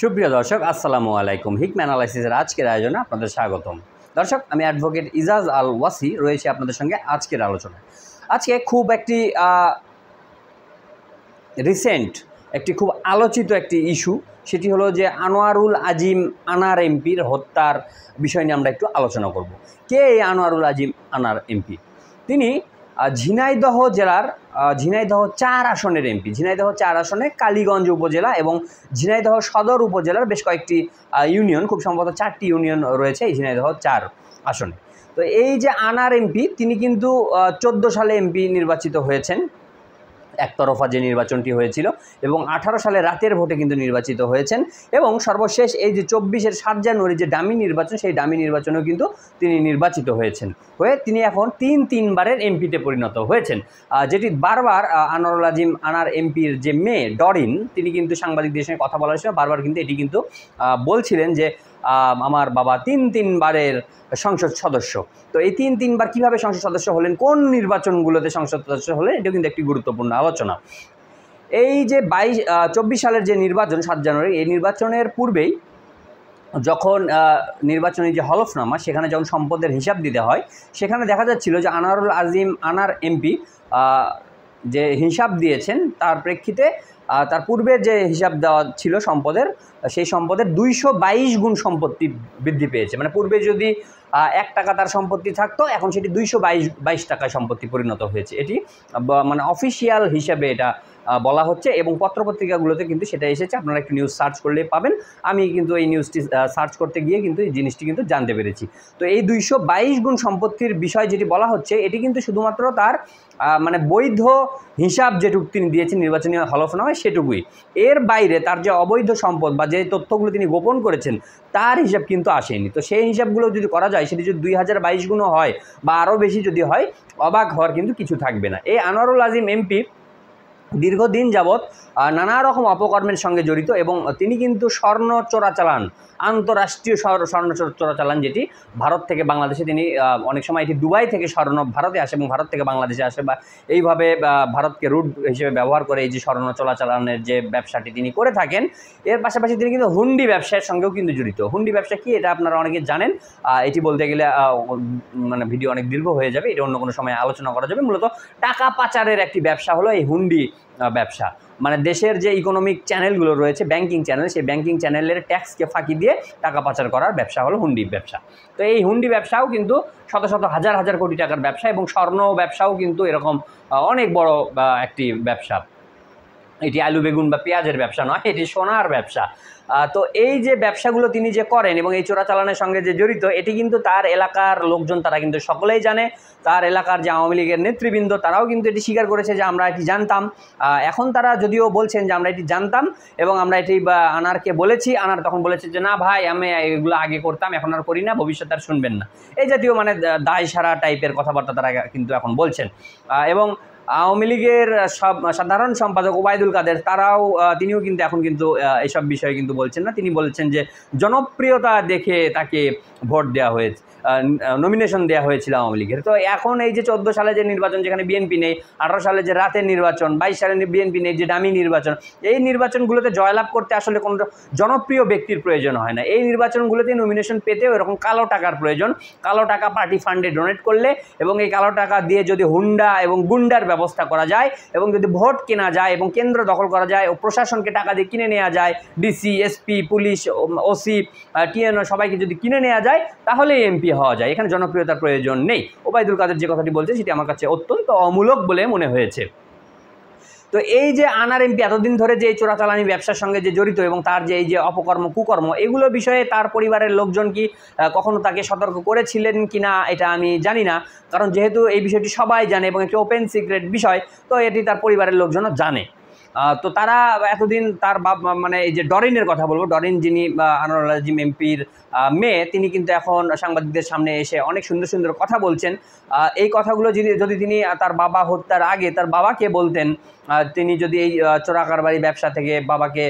সুপ্রিয় দর্শক, আসসালামু আলাইকুম। হিকমা অ্যানালাইসিসের আজকের আয়োজনে আপনাদের স্বাগতম। দর্শক, আমি অ্যাডভোকেট ইজাজ আল ওয়াসি রয়েছে আপনাদের সঙ্গে আজকের আলোচনায়। আজকে খুব একটি রিসেন্ট একটি খুব আলোচিত একটি ইস্যু, সেটি হলো যে আনোয়ারুল আজিম আনার এমপির হত্যার বিষয় নিয়ে আমরা একটু আলোচনা করব। কে এই আনোয়ারুল আজিম আনার এমপি? তিনি ঝিনাইদহ জেলার ঝিনাইদহ 4 আসনের এমপি। ঝিনাইদহ 4 আসনে কালীগঞ্জ উপজেলা এবং ঝিনাইদহ সদর উপজেলার বেশ কয়েকটি ইউনিয়ন, খুব সম্ভবত 4টি ইউনিয়ন রয়েছে এই ঝিনাইদহ 4 আসনে। তো এই যে আনার এমপি, তিনি কিন্তু 14 সালে এমপি নির্বাচিত হয়েছেন, একতরফা যে নির্বাচনটি হয়েছিল, এবং 18 সালে রাতের ভোটে কিন্তু নির্বাচিত হয়েছেন। এবং সর্বশেষ এই যে 24-এর 7 জানুয়ারি যে ডামি নির্বাচন, সেই ডামি নির্বাচনেও কিন্তু তিনি নির্বাচিত হয়েছেন। তিনি এখন তিনবারের এমপিতে পরিণত হয়েছেন, যেটি বারবার আনোয়ারুল আজিম আনার এমপির যে মেয়ে ডরিন, তিনি কিন্তু সাংবাদিকদের সঙ্গে কথা বলার সময় বারবার কিন্তু এটি কিন্তু বলছিলেন যে আমার বাবা তিনবারের সংসদ সদস্য। তো এই তিনবার কীভাবে সংসদ সদস্য হলেন, কোন নির্বাচনগুলোতে সংসদ সদস্য হলেন, এটাও কিন্তু একটি গুরুত্বপূর্ণ আলোচনা। এই যে 24 সালের যে নির্বাচন 7 জানুয়ারি, এই নির্বাচনের পূর্বেই যখন নির্বাচনী যে হলফনামা, সেখানে যখন সম্পদের হিসাব দিতে হয়, সেখানে দেখা যাচ্ছিল যে আনোয়ারুল আজিম আনার এমপি যে হিসাব দিয়েছেন, তার প্রেক্ষিতে তার পূর্বে যে হিসাব দেওয়া ছিল সম্পদের, সেই সম্পদের 222 গুণ সম্পত্তি বৃদ্ধি পেয়েছে। মানে পূর্বে যদি 1 টাকা তার সম্পত্তি থাকতো, এখন সেটি 222 টাকায় সম্পত্তি পরিণত হয়েছে। এটি মানে অফিসিয়াল হিসাবে এটা বলা হচ্ছে, এবং পত্রপত্রিকাগুলোতে কিন্তু সেটা এসেছে। আপনারা একটু নিউজ সার্চ করলেই পাবেন। আমি কিন্তু এই নিউজটি সার্চ করতে গিয়ে কিন্তু এই জিনিসটি কিন্তু জানতে পেরেছি। তো এই 222 গুণ সম্পত্তির বিষয় যেটি বলা হচ্ছে, এটি কিন্তু শুধুমাত্র তার মানে বৈধ হিসাব যেটুকু তিনি দিয়েছেন নির্বাচনী হলফনামায়, সেটুকুই। এর বাইরে তার যে অবৈধ সম্পদ বা যে তথ্যগুলো তিনি গোপন করেছেন, তার হিসাব কিন্তু আসেনি। তো সেই হিসাবগুলো যদি করা যায়, সেটি যদি 2022 গুণও হয় বা আরও বেশি যদি হয়, অবাক হওয়ার কিন্তু কিছু থাকবে না। এই আনোয়ারুল আজিম এমপি দীর্ঘদিন যাবৎ নানা রকম অপকর্মের সঙ্গে জড়িত, এবং তিনি কিন্তু স্বর্ণ চোরাচালান, আন্তঃরাষ্ট্রীয় স্বর্ণ চোরাচালান, যেটি ভারত থেকে বাংলাদেশে, তিনি অনেক সময় এটি দুবাই থেকে স্বর্ণ ভারতে আসে এবং ভারত থেকে বাংলাদেশে আসে, বা এইভাবে ভারতকে রুট হিসেবে ব্যবহার করে এই যে স্বর্ণ চোরাচালানের যে ব্যবসাটি তিনি করে থাকেন। এর পাশাপাশি তিনি কিন্তু হুন্ডি ব্যবসার সঙ্গেও কিন্তু জড়িত। হুন্ডি ব্যবসা কি, এটা আপনারা অনেকে জানেন। এটি বলতে গেলে মানে ভিডিও অনেক দীর্ঘ হয়ে যাবে, এটা অন্য কোনো সময় আলোচনা করা যাবে। মূলত টাকা পাচারের একটি ব্যবসা হলো এই হুন্ডি ব্যবসা। মানে দেশের যে ইকোনমিক চ্যানেলগুলো রয়েছে, ব্যাংকিং চ্যানেল, সেই ব্যাংকিং চ্যানেলের ট্যাক্সকে ফাঁকি দিয়ে টাকা পাচার করার ব্যবসা হলো হুন্ডি ব্যবসা। তো এই হুন্ডি ব্যবসাও কিন্তু শত শত হাজার কোটি টাকার ব্যবসা, এবং স্বর্ণ ব্যবসাও কিন্তু এরকম অনেক বড় একটি ব্যবসা। এটি আলু বেগুন বা পেঁয়াজের ব্যবসা নয়, এটি সোনার ব্যবসা। তো এই যে ব্যবসাগুলো তিনি যে করেন এবং এই চোরাচালানের সঙ্গে যে জড়িত, এটি কিন্তু তার এলাকার লোকজন, তারা কিন্তু সকলেই জানে। তার এলাকার যে আওয়ামী লীগের নেতৃবৃন্দ, তারাও কিন্তু এটি স্বীকার করেছে যে আমরা এটি জানতাম। এখন তারা যদিও বলছেন যে আমরা এটি জানতাম এবং আমরা এটি আনারকে বলেছি, আনার তখন বলেছে যে না ভাই, আমি এগুলো আগে করতাম, এখন আর করি না, ভবিষ্যতে আর শুনবেন না। এই জাতীয় মানে দায় সারা টাইপের কথাবার্তা তারা কিন্তু এখন বলছেন। এবং আওয়ামী লীগের সাধারণ সম্পাদক ওবায়দুল কাদের, তিনিও কিন্তু এখন কিন্তু এইসব বিষয়ে কিন্তু বলছেন না। তিনি বলছেন যে জনপ্রিয়তা দেখে তাকে ভোট দেওয়া হয়েছে, নমিনেশন দেওয়া হয়েছিল আওয়ামী লীগের। তো এখন এই যে 14 সালে যে নির্বাচন, যেখানে বিএনপি নেই, 18 সালে যে রাতের নির্বাচন, 22 সালে বিএনপি নেই, যে ডামি নির্বাচন, এই নির্বাচনগুলোতে জয়লাভ করতে আসলে কোনো জনপ্রিয় ব্যক্তির প্রয়োজন হয় না। এই নির্বাচনগুলোতে নমিনেশন পেতেও এরকম কালো টাকার প্রয়োজন। কালো টাকা পার্টি ফান্ডে ডোনেট করলে, এবং এই কালো টাকা দিয়ে যদি হুন্ডা এবং গুন্ডার ব্যবস্থা করা যায়, এবং যদি ভোট কেনা যায় এবং কেন্দ্র দখল করা যায় ও প্রশাসনকে টাকা দিয়ে কিনে নেওয়া যায়, DC, SP, police, OC, TNO সবাইকে যদি কিনে নেওয়া যায়, তাহলে এমপি হওয়া যায়। এখানে জনপ্রিয়তার প্রয়োজন নেই। ওবায়দুল কাদের যে কথাটি বলছে, সেটি আমার কাছে অত্যন্ত অমূলক বলে মনে হয়েছে। তো এই যে আনার এমপি এতদিন ধরে যে চোরাচালানি ব্যবসার সঙ্গে যে জড়িত, এবং তার যে এই যে অপকর্ম কুকর্ম, এগুলো বিষয়ে তার পরিবারের লোকজন কি কখনো তাকে সতর্ক করেছিলেন কিনা, এটা আমি জানি না। কারণ যেহেতু এই বিষয়টি সবাই জানে এবং একটি ওপেন সিক্রেট বিষয়, তো এটি তার পরিবারের লোকজনও জানে। তো তারা এতদিন তার মানে এই যে ডরিনের কথা বলবো, ডরিন যিনি আনোয়ারুল আজিম এমপির মেয়ে, তিনি কিন্তু এখন সাংবাদিকদের সামনে এসে অনেক সুন্দর সুন্দর কথা বলছেন। এই কথাগুলো যদি তিনি তার বাবা হত্যার আগে তার বাবাকে বলতেন, তিনি যদি এই চোরাকারবারি ব্যবসা থেকে বাবাকে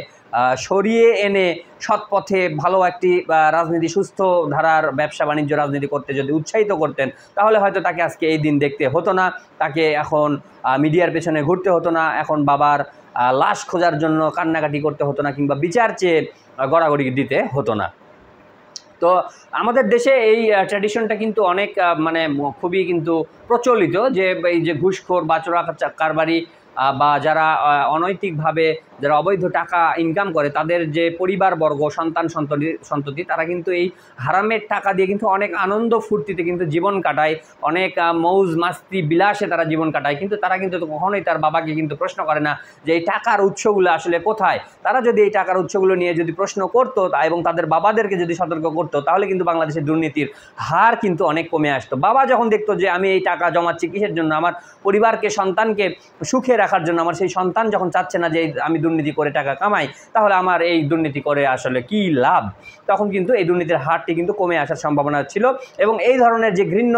সরিয়ে এনে সৎ পথে ভালো একটি রাজনীতি, সুস্থ ধারার ব্যবসা বাণিজ্য রাজনীতি করতে যদি উৎসাহিত করতেন, তাহলে হয়তো তাকে আজকে এই দিন দেখতে হতো না, তাকে এখন মিডিয়ার পেছনে ঘুরতে হতো না, এখন বাবার লাশ খোঁজার জন্য কান্নাকাটি করতে হতো না, কিংবা বিচার চেয়ে গড়াগড়ি দিতে হতো না। তো আমাদের দেশে এই ট্র্যাডিশনটা কিন্তু অনেক মানে খুবই কিন্তু প্রচলিত, যে এই যে ঘুষখোর বা চোরা কারবারি বা যারা অনৈতিকভাবে যারা অবৈধ টাকা ইনকাম করে তাদের যে পরিবারবর্গ, সন্ততি তারা কিন্তু এই হারামের টাকা দিয়ে কিন্তু অনেক আনন্দ ফুর্তিতে কিন্তু জীবন কাটায়, অনেক মৌজ মাস্তি বিলাসে তারা জীবন কাটায়। কিন্তু তারা কিন্তু কখনোই তার বাবাকে কিন্তু প্রশ্ন করে না যে এই টাকার উৎসগুলো আসলে কোথায়। তারা যদি এই টাকার উৎসগুলো নিয়ে যদি প্রশ্ন করতো এবং তাদের বাবাদেরকে যদি সতর্ক করতো, তাহলে কিন্তু বাংলাদেশের দুর্নীতির হার কিন্তু অনেক কমে আসতো। বাবা যখন দেখতো যে আমি এই টাকা জমাচ্ছি কিসের জন্য, আমার পরিবারকে, সন্তানকে সুখে রাখার জন্য, আমার সেই সন্তান যখন চাচ্ছে না যে আমি দুর্নীতি করে টাকা কামাই, তাহলে আমার এই দুর্নীতি করে আসলে কি লাভ, তখন কিন্তু এই দুর্নীতির হারটি কিন্তু কমে আসার সম্ভাবনা ছিল। এবং এই ধরনের যে ঘৃণ্য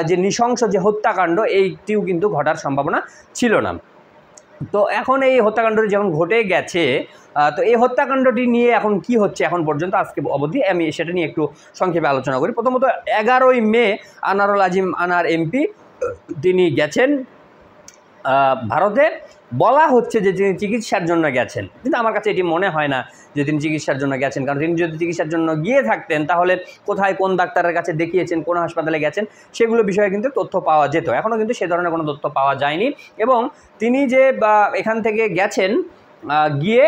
যে নৃশংস যে হত্যাকাণ্ড, এইটিও কিন্তু ঘটার সম্ভাবনা ছিল না। তো এখন এই হত্যাকাণ্ডটি যখন ঘটে গেছে, তো এই হত্যাকাণ্ডটি নিয়ে এখন কি হচ্ছে এখন পর্যন্ত আজকে অবধি, আমি সেটা নিয়ে একটু সংক্ষেপে আলোচনা করি। প্রথমত 11ই মে আনারুল আজিম আনার এমপি তিনি গেছেন ভারতে। বলা হচ্ছে যে তিনি চিকিৎসার জন্য গেছেন, কিন্তু আমার কাছে এটি মনে হয় না যে তিনি চিকিৎসার জন্য গেছেন। কারণ তিনি যদি চিকিৎসার জন্য গিয়ে থাকতেন, তাহলে কোথায় কোন ডাক্তারের কাছে দেখিয়েছেন, কোন হাসপাতালে গেছেন, সেগুলো বিষয়ে কিন্তু তথ্য পাওয়া যেত। এখনও কিন্তু সে ধরনের কোনো তথ্য পাওয়া যায়নি। এবং তিনি যে এখান থেকে গেছেন, গিয়ে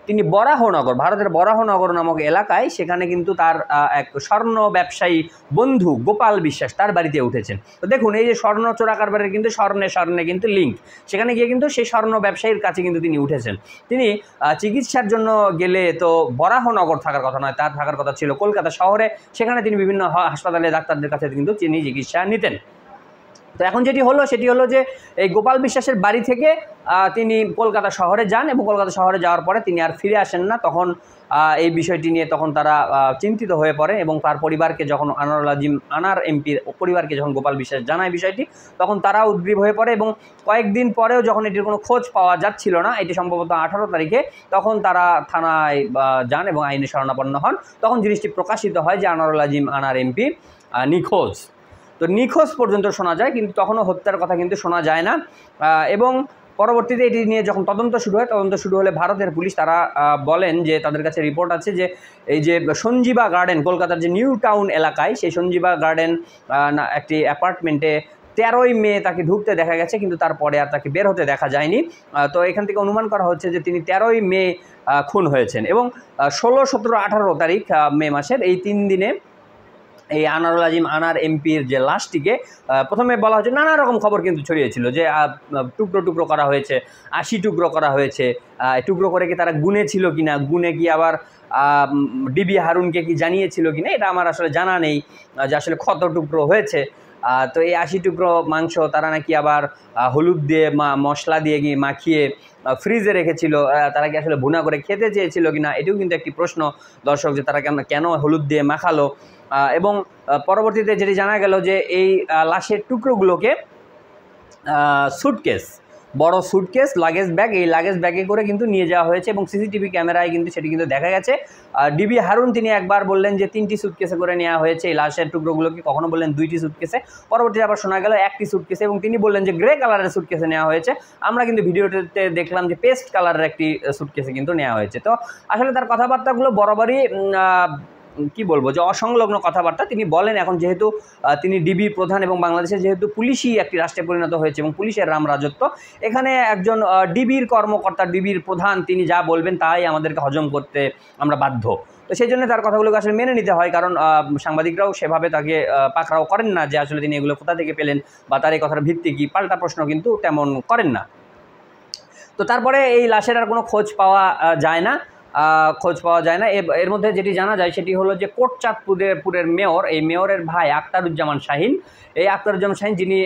তিনি বরাহনগর, ভারতের বরাহনগর নামক এলাকায়, সেখানে কিন্তু তার এক স্বর্ণ ব্যবসায়ী বন্ধু গোপাল বিশ্বাস তার বাড়িতে উঠেছেন। তো দেখুন, এই যে স্বর্ণ চোরা কারবারের কিন্তু স্বর্ণে কিন্তু লিঙ্ক, সেখানে গিয়ে কিন্তু সেই স্বর্ণ ব্যবসায়ীর কাছে কিন্তু তিনি উঠেছেন। তিনি চিকিৎসার জন্য গেলে তো বরাহনগর থাকার কথা নয়, তার থাকার কথা ছিল কলকাতা শহরে। সেখানে তিনি বিভিন্ন হাসপাতালে ডাক্তারদের কাছে কিন্তু তিনি চিকিৎসা নিতেন। তো এখন যেটি হলো সেটি হলো যে এই গোপাল বিশ্বাসের বাড়ি থেকে তিনি কলকাতা শহরে যান, এবং কলকাতা শহরে যাওয়ার পরে তিনি আর ফিরে আসেন না। তখন এই বিষয়টি নিয়ে তখন তারা চিন্তিত হয়ে পড়ে, এবং তার পরিবারকে যখন আনারুল আজিম আনার এমপির পরিবারকে যখন গোপাল বিশ্বাস জানায় বিষয়টি, তখন তারা উদ্গ্রীব হয়ে পড়ে। এবং কয়েকদিন পরেও যখন এটির কোনো খোঁজ পাওয়া যাচ্ছিল না, এটি সম্ভবত 18 তারিখে, তখন তারা থানায় যান এবং আইনে শরণাপন্ন হন। তখন জিনিসটি প্রকাশিত হয় যে আনারুল আজিম আনার এমপি নিখোঁজ। তো নিখোঁজ পর্যন্ত শোনা যায়, কিন্তু তখনও হত্যার কথা কিন্তু শোনা যায় না। এবং পরবর্তীতে এটি নিয়ে যখন তদন্ত শুরু হয়, তদন্ত শুরু হলে ভারতের পুলিশ তারা বলেন যে তাদের কাছে রিপোর্ট আছে যে এই যে সঞ্জীবা গার্ডেন, কলকাতার যে নিউ টাউন এলাকায়, সেই সঞ্জীবা গার্ডেন একটি অ্যাপার্টমেন্টে 13ই মে তাকে ঢুকতে দেখা গেছে, কিন্তু তারপরে আর তাকে বের হতে দেখা যায়নি। তো এখান থেকে অনুমান করা হচ্ছে যে তিনি 13ই মে খুন হয়েছেন। এবং 16, 17, 18 তারিখ মে মাসের এই 3 দিনে এই আনারুল আজিম আনার এমপির যে লাশটিকে প্রথমে বলা হচ্ছে, নানা রকম খবর কিন্তু ছড়িয়েছিল যে টুকরো টুকরো করা হয়েছে, 80 টুকরো করা হয়েছে। টুকরো করে কি তারা গুনেছিল কিনা, গুনে কি আবার ডিবি হারুনকে কি জানিয়েছিল কিনা, এটা আমার আসলে জানা নেই যে আসলে কত টুকরো হয়েছে। তো এই 80 টুকরো মাংস তারা নাকি আবার হলুদ দিয়ে মশলা দিয়ে গিয়ে মাখিয়ে ফ্রিজে রেখেছিল। তারা কি আসলে ভুনা করে খেতে চেয়েছিল কিনা, এটিও কিন্তু একটি প্রশ্ন দর্শক, যে তারা কেন হলুদ দিয়ে মাখালো। এবং পরবর্তীতে যেটি জানা গেল যে এই লাশের টুকরোগুলোকে সুটকেস, বড় সুটকেস, লাগেজ ব্যাগ, এই লাগেজ ব্যাগে করে কিন্তু নিয়ে যাওয়া হয়েছে। এবং সিসিটিভি ক্যামেরায় কিন্তু সেটি কিন্তু দেখা গেছে। ডিবি হারুন তিনি একবার বললেন যে 3টি সুটকেসে করে নেওয়া হয়েছে এই লাশের টুকরোগুলোকে, কখনো বললেন 2টি সুটকেসে, পরবর্তীতে আবার শোনা গেল 1টি সুটকেসে, এবং তিনি বললেন যে গ্রে কালারের সুটকেসে নেওয়া হয়েছে। আমরা কিন্তু ভিডিওটিতে দেখলাম যে পেস্ট কালারের একটি সুটকেসে কিন্তু নেওয়া হয়েছে। তো আসলে তার কথাবার্তাগুলো বরাবরই কি বলবো যে অসংলগ্ন কথাবার্তা তিনি বলেন। এখন যেহেতু তিনি ডিবি প্রধান, এবং বাংলাদেশে যেহেতু পুলিশই একটি রাষ্ট্রে পরিণত হয়েছে এবং পুলিশের রামরাজত্ব, এখানে একজন ডিবির কর্মকর্তা, ডিবির প্রধান, তিনি যা বলবেন তাই আমাদেরকে হজম করতে আমরা বাধ্য। তো সেই জন্য তার কথাগুলোকে আসলে মেনে নিতে হয়, কারণ সাংবাদিকরাও সেভাবে তাকে পাকড়াও করেন না যে আসলে তিনি এগুলো কোথা থেকে পেলেন বা তার এই কথার ভিত্তি কী, পাল্টা প্রশ্ন কিন্তু তেমন করেন না। তো তারপরে এই লাশের আর কোনো খোঁজ পাওয়া যায় না। এর মধ্যে যেটি জানা যায় সেটি হলো যে কোটচাঁদপুরের মেয়র, এই মেয়রের ভাই আখতারুজ্জামান শাহিন, এই আখতারুজ্জামান শাহিন যিনি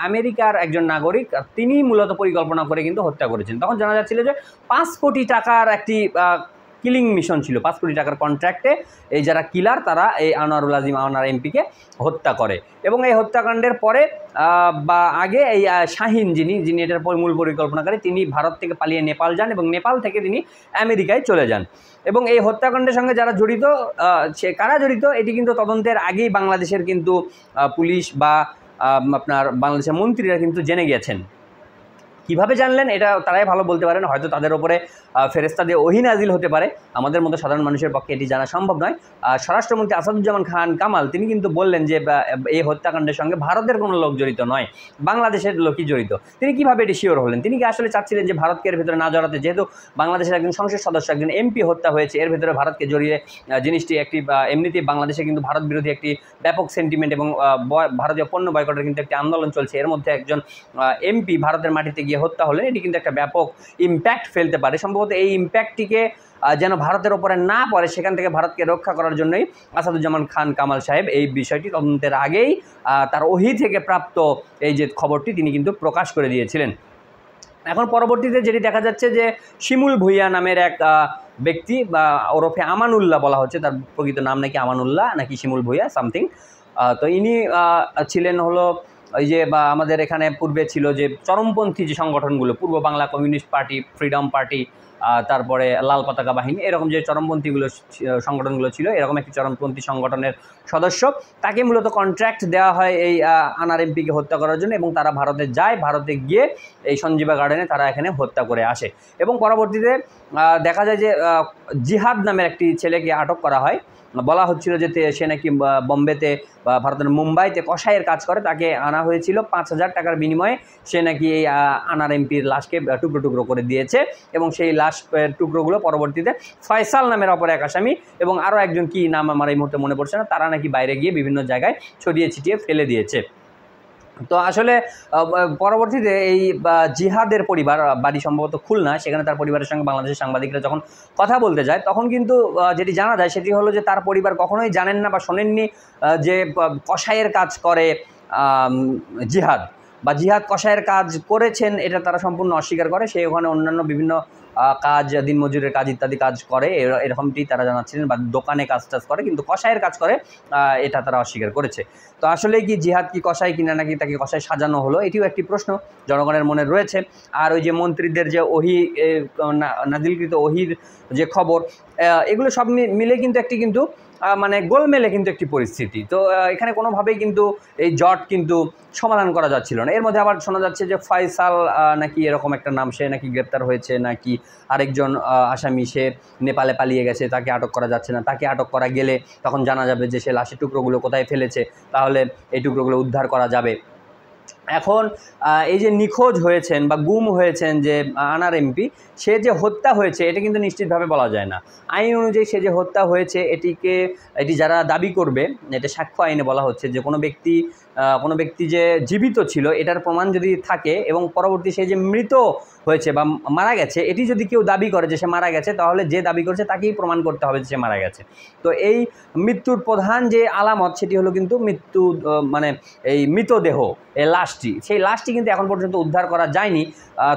আমেরিকার একজন নাগরিক, তিনি মূলত পরিকল্পনা করে কিন্তু হত্যা করেছেন। তখন জানা যাচ্ছিল যে 5 কোটি টাকার একটি কিলিং মিশন ছিল, 5 কোটি টাকার কন্ট্রাক্টে এই যারা কিলার তারা এই আনারুল আজিম আনার এমপিকে হত্যা করে। এবং এই হত্যাকাণ্ডের পরে বা আগে এই শাহিন যিনি এটার মূল পরিকল্পনাকারী, তিনি ভারত থেকে পালিয়ে নেপাল যান, এবং নেপাল থেকে তিনি আমেরিকায় চলে যান। এবং এই হত্যাকাণ্ডের সঙ্গে যারা জড়িত, কারা জড়িত, এটি কিন্তু তদন্তের আগেই বাংলাদেশের কিন্তু পুলিশ বা আপনার বাংলাদেশের মন্ত্রীরা কিন্তু জেনে গেছেন। কীভাবে জানলেন এটা তারাই ভালো বলতে পারেন, হয়তো তাদের ওপরে ফেরেস্তা দিয়ে ওহী নাজিল হতে পারে, আমাদের মতো সাধারণ মানুষের পক্ষে এটি জানা সম্ভব নয়। স্বরাষ্ট্রমন্ত্রী আসাদুজ্জামান খান কামাল তিনি কিন্তু বললেন যে এই হত্যাকাণ্ডের সঙ্গে ভারতের কোনো লোক জড়িত নয়, বাংলাদেশের লোকই জড়িত। তিনি কীভাবে এটি শিওর হলেন? তিনি কি আসলে চাচ্ছিলেন যে ভারতকে এর ভেতরে না জড়াতে, যেহেতু বাংলাদেশের একজন সংসদ সদস্য একজন এমপি হত্যা হয়েছে, এর ভেতরে ভারতকে জড়িয়ে জিনিসটি একটি এমনিতেই বাংলাদেশে কিন্তু ভারত বিরোধী একটি ব্যাপক সেন্টিমেন্ট এবং ভারতীয় পণ্য বয়কটের কিন্তু একটি আন্দোলন চলছে, এর মধ্যে একজন এমপি ভারতের মাটিতে গিয়ে হত্যা হলেন, এটি কিন্তু একটা ব্যাপক ইম্প্যাক্ট ফেলতে পারে। সম্ভবত এই ইম্প্যাক্টটিকে যেন ভারতের ওপরে না পড়ে সেখান থেকে ভারতকে রক্ষা করার জন্যই আসাদুজ্জামান খান কামাল সাহেব এই বিষয়টি তদন্তের আগেই তার ওহী থেকে প্রাপ্ত এই যে খবরটি তিনি কিন্তু প্রকাশ করে দিয়েছিলেন। এখন পরবর্তীতে যেটি দেখা যাচ্ছে যে শিমুল ভুঁইয়া নামের এক ব্যক্তি বা ওরফে আমানুল্লাহ বলা হচ্ছে, তার প্রকৃত নাম নাকি আমানুল্লাহ নাকি শিমুল ভুঁইয়া সামথিং, তো ইনি ছিলেন হলো ওই যে বা আমাদের এখানে পূর্বে ছিল যে চরমপন্থী যে সংগঠনগুলো, পূর্ব Bangla communist party, freedom party, তারপরে লাল পতাকা বাহিনী, এরকম যে চরমপন্থীগুলো সংগঠনগুলো ছিল, এরকম একটি চরমপন্থী সংগঠনের সদস্য, তাকে মূলত কন্ট্রাক্ট দেওয়া হয় এই আনার এমপিকে হত্যা করার জন্য, এবং তারা ভারতে যায়, ভারতে গিয়ে এই সঞ্জীবা গার্ডেনে তারা এখানে হত্যা করে আসে। এবং পরবর্তীতে দেখা যায় যে জিহাদ নামের একটি ছেলেকে আটক করা হয়, বলা হচ্ছিল যে সে নাকি বম্বেতে বা ভারতের মুম্বাইতে কসাইয়ের কাজ করে, তাকে আনা হয়েছিল 5,000 টাকার বিনিময়ে, সে নাকি এই আনার এমপির লাশকে টুকরো টুকরো করে দিয়েছে, এবং সেই লাশ টুকরোগুলো পরবর্তীতে ফয়সাল নামের অপর এক আসামি এবং আরও একজন কি নাম আমার এই মুহূর্তে মনে পড়ছে না, তারা নাকি বাইরে গিয়ে বিভিন্ন জায়গায় ছড়িয়ে ছিটিয়ে ফেলে দিয়েছে। তো আসলে পরবর্তীতে এই জিহাদের পরিবার বাড়ি সম্ভবত খুলনা, সেখানে তার পরিবারের সঙ্গে বাংলাদেশের সাংবাদিকরা যখন কথা বলতে যায় তখন কিন্তু যেটি জানা যায় সেটি হলো যে তার পরিবার কখনোই জানেন না বা শোনেননি যে কসাইয়ের কাজ করে জিহাদ, বা জিহাদ কসাইয়ের কাজ করেছেন এটা তারা সম্পূর্ণ অস্বীকার করে। সে ওখানে অন্যান্য বিভিন্ন কাজ, দিনমজুরের কাজ ইত্যাদি কাজ করে, এরকমটি তারা জানাচ্ছিলেন, বা দোকানে কাজ টাজ করে, কিন্তু কসাইয়ের কাজ করে এটা তারা অস্বীকার করেছে। তো আসলে কি জিহাদ কি কসাই কিনা, নাকি তাকে কসাই সাজানো হলো, এটিও একটি প্রশ্ন জনগণের মনে রয়েছে। আর ওই যে মন্ত্রীদের যে ওহী নাজিলকৃত ওহীর যে খবর, এগুলো সব মিলে কিন্তু একটি কিন্তু মানে গোলমেলে কিন্তু একটি পরিস্থিতি। তো এখানে কোনোভাবেই কিন্তু এই জট কিন্তু সমাধান করা যাচ্ছিল না। এর মধ্যে আবার শোনা যাচ্ছে যে ফয়সাল নাকি এরকম একটা নাম, সে নাকি গ্রেপ্তার হয়েছে, নাকি আরেকজন আসামি সে নেপালে পালিয়ে গেছে, তাকে আটক করা যাচ্ছে না, তাকে আটক করা গেলে তখন জানা যাবে যে সে লাশের টুকরোগুলো কোথায় ফেলেছে, তাহলে এই টুকরোগুলো উদ্ধার করা যাবে। এখন এই যে নিখোঁজ হয়েছেন বা গুম হয়েছেন যে আনার এমপি, সে যে হত্যা হয়েছে এটা কিন্তু নিশ্চিতভাবে বলা যায় না। আইন অনুযায়ী সে যে হত্যা হয়েছে এটি যারা দাবি করবে, এটা সাক্ষ্য আইনে বলা হচ্ছে যে কোনো ব্যক্তি যে জীবিত ছিল এটার প্রমাণ যদি থাকে, এবং পরবর্তী সে যে মৃত হয়েছে বা মারা গেছে এটি যদি কেউ দাবি করে যে সে মারা গেছে, তাহলে যে দাবি করছে তাকেই প্রমাণ করতে হবে যে সে মারা গেছে। তো এই মৃত্যুর প্রধান যে আলামত সেটি হলো কিন্তু মানে এই মৃতদেহ, এই লাশটি, সেই লাশটি কিন্তু এখন পর্যন্ত উদ্ধার করা যায়নি।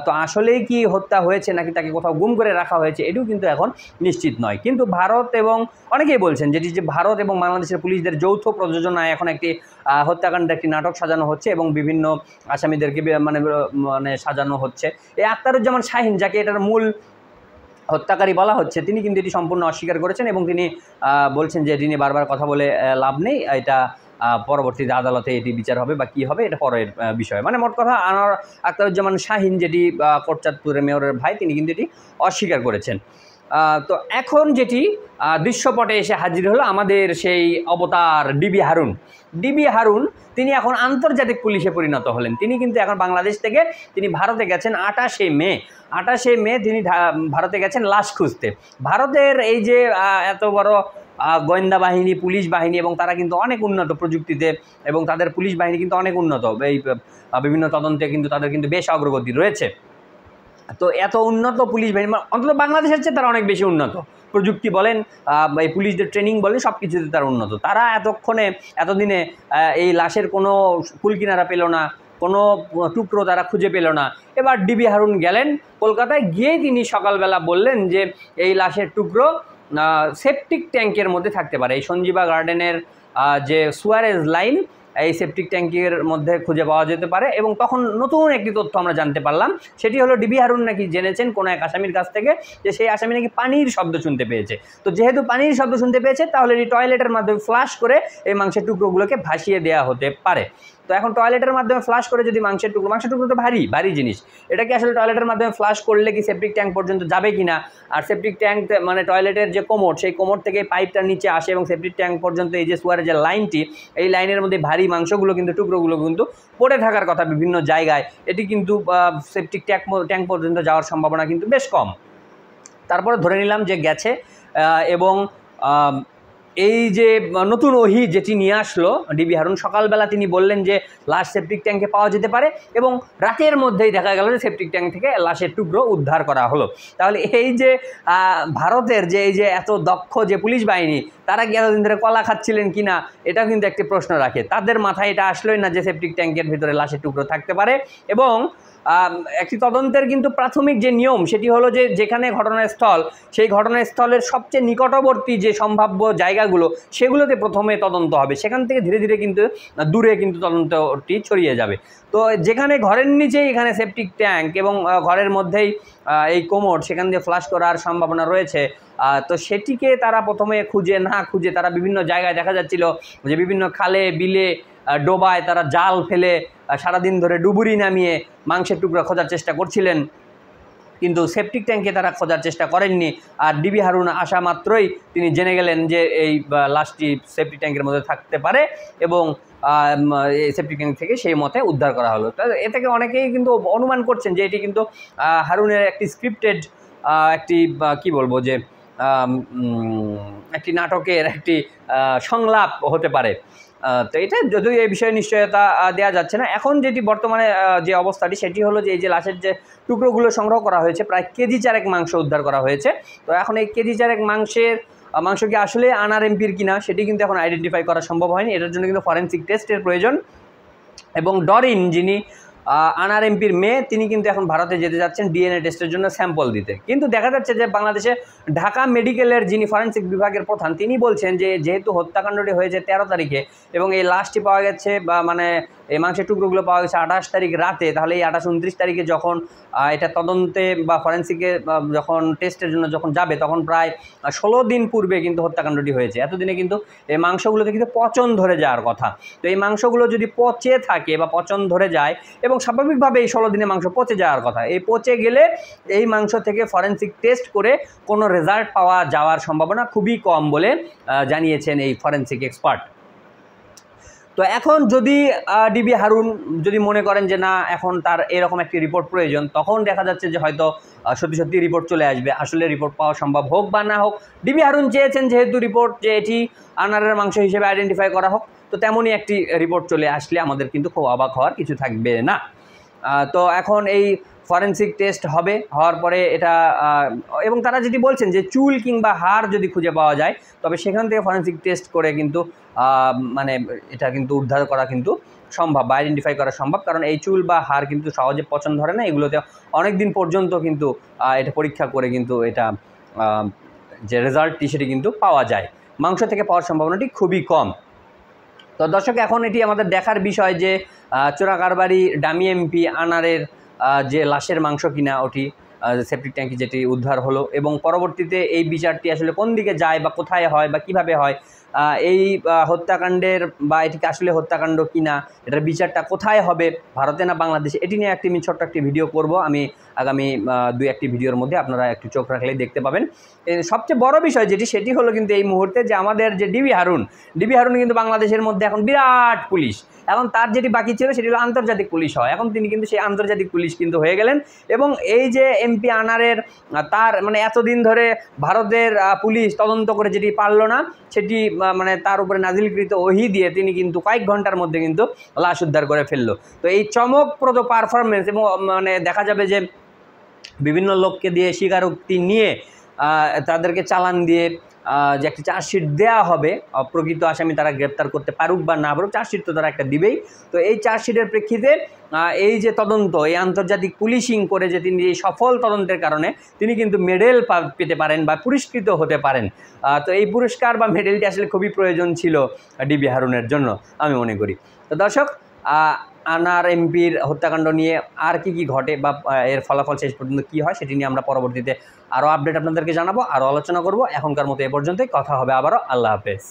তো আসলেই কি হত্যা হয়েছে নাকি তাকে কোথাও গুম করে রাখা হয়েছে এটিও কিন্তু এখন নিশ্চিত নয়। কিন্তু ভারত এবং অনেকেই বলছেন যেটি যে ভারত এবং বাংলাদেশের পুলিশদের যৌথ প্রযোজনায় এখন একটি হত্যাকাণ্ডের একটি নাটক সাজানো হচ্ছে এবং বিভিন্ন আসামিদেরকে মানে সাজানো হচ্ছে। এই আখতারুজ্জামান শাহীন, যাকে এটার মূল হত্যাকারী বলা হচ্ছে, তিনি কিন্তু এটি সম্পূর্ণ অস্বীকার করেছেন এবং তিনি বলছেন যে এটি নিয়ে বারবার কথা বলে লাভ নেই, এটা পরবর্তীতে আদালতে এটি বিচার হবে বা কী হবে এটা পরের বিষয়। মানে মোট কথা আখতারুজ্জামান শাহীন, যেটি কোটচাঁদপুরের মেয়রের ভাই, তিনি কিন্তু এটি অস্বীকার করেছেন। তো এখন যেটি দৃশ্যপটে এসে হাজির হলো আমাদের সেই অবতার ডিবি হারুন, তিনি এখন আন্তর্জাতিক পুলিশে পরিণত হলেন। তিনি কিন্তু এখন বাংলাদেশ থেকে তিনি ভারতে গেছেন 28শে মে তিনি ভারতে গেছেন লাশ খুঁজতে। ভারতের এই যে এত বড় গোয়েন্দা বাহিনী, পুলিশ বাহিনী, এবং তারা কিন্তু অনেক উন্নত প্রযুক্তিতে, এবং তাদের পুলিশ বাহিনী কিন্তু অনেক উন্নত, এই বিভিন্ন তদন্তে কিন্তু তাদের কিন্তু বেশ অগ্রগতি রয়েছে। তো এত উন্নত পুলিশ বাহিনী, অন্তত বাংলাদেশের চেয়ে তারা অনেক বেশি উন্নত, প্রযুক্তি বলেন, এই পুলিশদের ট্রেনিং বলেন, সব কিছুতে তারা উন্নত। তারা এতদিনে এই লাশের কোনো কুলকিনারা পেল না, কোনো টুকরো তারা খুঁজে পেল না। এবার ডিবি হারুন গেলেন কলকাতায়, গিয়েই তিনি সকালবেলা বললেন যে এই লাশের টুকরো সেপটিক ট্যাঙ্কের মধ্যে থাকতে পারে, এই সঞ্জীবা গার্ডেনের যে সুয়ারেজ লাইন, এই সেপটিক ট্যাঙ্কের মধ্যে খুঁজে পাওয়া যেতে পারে। এবং তখন নতুন একটি তথ্য আমরা জানতে পারলাম, সেটি হলো ডিবি হারুন নাকি জেনেছেন কোনো এক আসামির কাছ থেকে যে সেই আসামি নাকি পানির শব্দ শুনতে পেয়েছে। তো যেহেতু পানির শব্দ শুনতে পেয়েছে, তাহলে এই টয়লেটের মাধ্যমে ফ্লাশ করে এই মাংসের টুকরোগুলোকে ভাসিয়ে দেওয়া হতে পারে। তো এখন টয়লেটের মাধ্যমে ফ্লাশ করে যদি মাংসের টুকরো তো ভারী ভারী জিনিস, এটা কি আসলে টয়লেটের মাধ্যমে ফ্লাশ করলে কি সেপটিক ট্যাঙ্ক পর্যন্ত যাবে কি না? আর সেপটিক ট্যাঙ্ক মানে টয়লেটের যে কোমর, সেই কোমর থেকে পাইপটা নিচে আসে এবং সেপটিক ট্যাঙ্ক পর্যন্ত এই যে সুয়ারের যে লাইনটি, এই লাইনের মধ্যে ভারী মাংসগুলো কিন্তু টুকরোগুলো কিন্তু পড়ে থাকার কথা বিভিন্ন জায়গায়, এটি কিন্তু সেপটিক ট্যাঙ্ক পর্যন্ত যাওয়ার সম্ভাবনা কিন্তু বেশ কম। তারপরে ধরে নিলাম যে গেছে, এবং এই যে নতুন ওহি যেটি নিয়ে আসলো ডিবি হারুন, সকালবেলা তিনি বললেন যে লাশ সেপটিক ট্যাঙ্কে পাওয়া যেতে পারে এবং রাতের মধ্যেই দেখা গেল যে সেপটিক ট্যাঙ্ক থেকে লাশের টুকরো উদ্ধার করা হলো। তাহলে এই যে ভারতের যে এই যে এত দক্ষ যে পুলিশ বাহিনী, তারা কি এতদিন ধরে কলা খাচ্ছিলেন কি না, এটাও কিন্তু একটি প্রশ্ন রাখে। তাদের মাথায় এটা আসলোই না যে সেপটিক ট্যাঙ্কের ভিতরে লাশের টুকরো থাকতে পারে। এবং একটি তদন্তের কিন্তু প্রাথমিক যে নিয়ম সেটি হলো যে যেখানে ঘটনাস্থল, সেই ঘটনাস্থলের সবচেয়ে নিকটবর্তী যে সম্ভাব্য জায়গাগুলো, সেগুলোতে প্রথমে তদন্ত হবে, সেখান থেকে ধীরে ধীরে কিন্তু দূরে কিন্তু তদন্তটি ছড়িয়ে যাবে। তো যেখানে ঘরের নিচেই এখানে সেপটিক ট্যাঙ্ক এবং ঘরের মধ্যেই এই কোমর, সেখান দিয়ে ফ্লাশ করার সম্ভাবনা রয়েছে, তো সেটিকে তারা প্রথমে খুঁজে না খুঁজে তারা বিভিন্ন জায়গায় দেখা যাচ্ছিল যে বিভিন্ন খালে বিলে ডোবায় তারা জাল ফেলে সারাদিন ধরে ডুবুরি নামিয়ে মাংসের টুকরা খোঁজার চেষ্টা করছিলেন, কিন্তু সেপটিক ট্যাঙ্কে তারা খোঁজার চেষ্টা করেননি। আর ডিবি হারুন আসা মাত্রই তিনি জেনে গেলেন যে এই লাশটি সেপটিক ট্যাঙ্কের মধ্যে থাকতে পারে এবং সেপটিক ট্যাঙ্ক থেকে সেই মতে উদ্ধার করা হলো। এ থেকে অনেকেই কিন্তু অনুমান করছেন যে এটি কিন্তু হারুনের একটি স্ক্রিপ্টেড একটি কি বলবো যে একটি নাটকের একটি সংলাপ হতে পারে। তো এটা যদিও এই বিষয়ে নিশ্চয়তা দেওয়া যাচ্ছে না। এখন যেটি বর্তমানে যে অবস্থাটি সেটি হলো যে এই যে লাশের যে টুকরোগুলো সংগ্রহ করা হয়েছে, প্রায় কেজি 4 মাংস উদ্ধার করা হয়েছে। তো এখন এই কেজি 4 মাংস কি আসলে আনআরএমপির কিনা সেটি কিন্তু এখন আইডেন্টিফাই করা সম্ভব হয়নি। এটার জন্য কিন্তু ফরেনসিক টেস্টের প্রয়োজন। এবং ডরিন, যিনি আনআরএমপির মেয়ে, তিনি কিন্তু এখন ভারতে যেতে যাচ্ছেন ডিএনএ টেস্টের জন্য স্যাম্পল দিতে। কিন্তু দেখা যাচ্ছে যে বাংলাদেশে ঢাকা মেডিকেলের যিনি ফরেনসিক বিভাগের প্রধান, তিনি বলছেন যে যেহেতু হত্যাকাণ্ডটি হয়েছে 13 তারিখে এবং এই লাশটি পাওয়া গেছে বা মানে এই মাংসের টুকরোগুলো পাওয়া গেছে 28 তারিখ রাতে, তাহলে এই 28-29 তারিখে যখন এটা তদন্তে বা ফরেনসিকে যখন টেস্টের জন্য যখন যাবে, তখন প্রায় 16 দিন পূর্বে কিন্তু হত্যাকাণ্ডটি হয়েছে। এতদিনে কিন্তু এই মাংসগুলোতে কিন্তু পচন ধরে যাওয়ার কথা। তো এই মাংসগুলো যদি পচে থাকে বা পচন ধরে যায়, এবং স্বাভাবিকভাবে এই 16 দিনে মাংস পচে যাওয়ার কথা, এই পচে গেলে এই মাংস থেকে ফরেনসিক টেস্ট করে কোনো রেজাল্ট পাওয়া যাওয়ার সম্ভাবনা খুবই কম বলে জানিয়েছেন এই ফরেনসিক এক্সপার্ট। তো এখন যদি ডিবি হারুন যদি মনে করেন যে না এখন তার এরকম একটি রিপোর্ট প্রয়োজন, তখন দেখা যাচ্ছে যে হয়তো সত্যি সত্যি রিপোর্ট চলে আসবে। আসলে রিপোর্ট পাওয়া সম্ভব হোক বা না হোক, ডিবি হারুন চেয়েছেন যেহেতু রিপোর্ট যে এটি আনারের মাংস হিসেবে আইডেন্টিফাই করা হোক, তো তেমনই একটি রিপোর্ট চলে আসলে আমাদের কিন্তু খুব অবাক হওয়ার কিছু থাকবে না। তো এখন এই ফরেনসিক টেস্ট হবে, হওয়ার পরে এটা এবং তারা যেটি বলছেন যে চুল কিংবা হাড় যদি খুঁজে পাওয়া যায়, তবে সেখান থেকে ফরেনসিক টেস্ট করে কিন্তু মানে এটা কিন্তু উদ্ধার করা কিন্তু সম্ভব বা আইডেন্টিফাই করা সম্ভব। কারণ এই চুল বা হাড় কিন্তু সহজে পচন ধরে না, এগুলোতে অনেক দিন পর্যন্ত কিন্তু এটা পরীক্ষা করে কিন্তু এটা যে রেজাল্টটি সেটি কিন্তু পাওয়া যায়। মাংস থেকে পাওয়ার সম্ভাবনাটি খুবই কম। তো দর্শক, এখন এটি আমাদের দেখার বিষয় যে চোরাকারবারি ডামি এমপি আনারের যে লাশের মাংস কিনা ওটি সেপটিক ট্যাঙ্কি যেটি উদ্ধার হলো, এবং পরবর্তীতে এই বিচারটি আসলে কোন দিকে যায় বা কোথায় হয় বা কিভাবে হয়, এই হত্যাকাণ্ডের বা এটিকে আসলে হত্যাকাণ্ড কিনা, এটার বিচারটা কোথায় হবে, ভারতে না বাংলাদেশে, এটি নিয়ে আমি ছোট্ট একটি ভিডিও করব। আমি আগামী 2-1টি ভিডিওর মধ্যে আপনারা একটু চোখ রাখলেই দেখতে পাবেন। সবচেয়ে বড় বিষয় সেটি হলো কিন্তু এই মুহূর্তে যে আমাদের যে ডিবি হারুন কিন্তু বাংলাদেশের মধ্যে এখন বিরাট পুলিশ। এখন তার যেটি বাকি ছিল সেটি হলো আন্তর্জাতিক পুলিশ হয়। এখন তিনি কিন্তু সেই আন্তর্জাতিক পুলিশ কিন্তু হয়ে গেলেন। এবং এই যে এমপি আনারের তার মানে এতদিন ধরে ভারতের পুলিশ তদন্ত করে যেটি পারল না, সেটি মানে তার উপরে নাজিলকৃত ওহি দিয়ে তিনি কিন্তু কয়েক ঘন্টার মধ্যে কিন্তু লাশ উদ্ধার করে ফেললো। তো এই চমকপ্রদ পারফরমেন্স, এবং মানে দেখা যাবে যে বিভিন্ন লোককে দিয়ে স্বীকারোক্তি নিয়ে তাদেরকে চালান দিয়ে যে একটি চার্জশিট দেওয়া হবে, প্রকৃত আসামি তারা গ্রেপ্তার করতে পারুক বা না পারুক, চার্জশিট তো তারা একটা দিবেই। তো এই চার্জশিটের প্রেক্ষিতে এই যে তদন্ত, এই আন্তর্জাতিক পুলিশিং করে যে তিনি এই সফল তদন্তের কারণে তিনি কিন্তু মেডেল পেতে পারেন বা পুরস্কৃত হতে পারেন। তো এই পুরস্কার বা মেডেলটি আসলে খুবই প্রয়োজন ছিল ডিবি হারুনের জন্য আমি মনে করি। তো দর্শক, আনার এমপির হত্যাকাণ্ড নিয়ে আর কি ঘটে বা এর ফলাফল শেষ পর্যন্ত কী হয় সেটি নিয়ে আমরা পরবর্তীতে আরও আপডেট আপনাদেরকে জানাবো, আরও আলোচনা করব। এখনকার মতো এ পর্যন্তই, কথা হবে আবারও। আল্লাহ হাফেজ।